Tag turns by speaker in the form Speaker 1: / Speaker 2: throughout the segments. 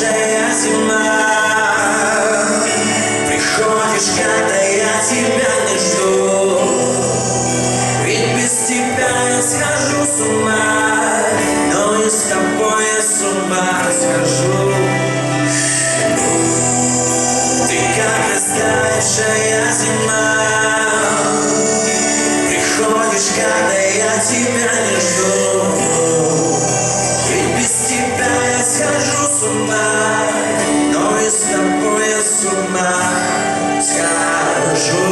Speaker 1: растаявшая зима. Приходишь, когда я тебя не жду, ведь без тебя я схожу с ума, но и с тобой я с ума схожу. Ты как растаявшая зима. Приходишь, когда я тебя не жду, ведь без тебя я схожу с ума, но и с тобой я с ума схожу.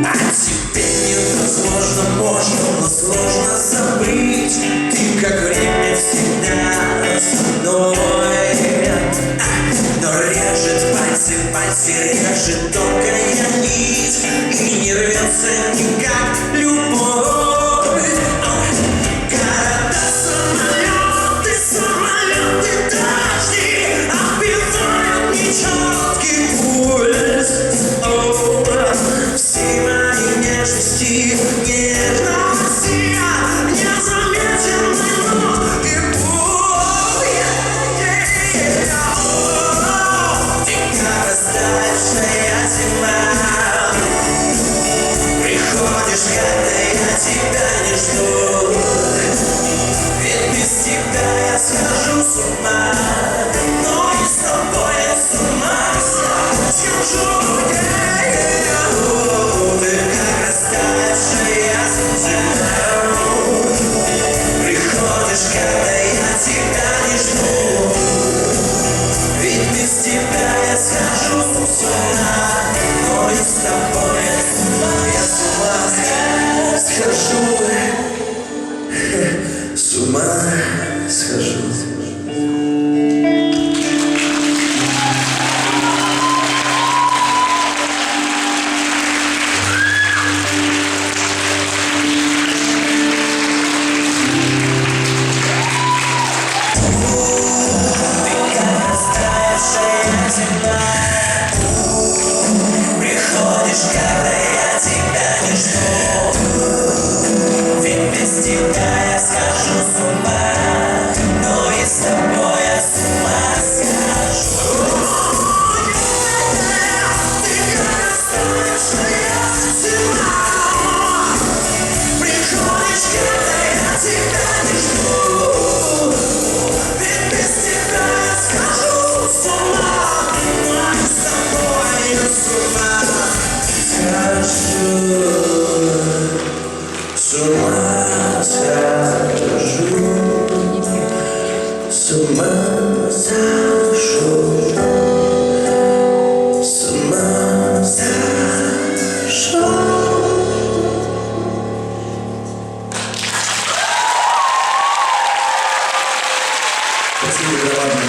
Speaker 1: А тебе невозможно, можно, но сложно забыть. Ты как время всегда со мной, но режет пальцы режет тонкая нить, и не рвется никак любовь. Города, самолеты, дожди отбивают нечеткий пульс. Все мои нежности, нежности незаметны, но и боль. Ты как растаявшая зима. Приходишь, когда я тебя не жду, ведь без тебя я схожу с ума, но и с тобой я с ума схожу. Ты как растаявшая зима. Приходишь, когда я тебя не жду, ведь без тебя я схожу с ума, но и с тобой я схожу, с ума схожу. Приходишь, когда я тебя не жду, ведь без тебя я схожу с ума, но и с тобой я с ума схожу. Ты как растаявшая зима. Приходишь, когда я тебя не жду, ведь без тебя я схожу с ума, но и с тобой я с ума схожу. С ума схожу, с ума схожу, с ума схожу. Спасибо, ладно.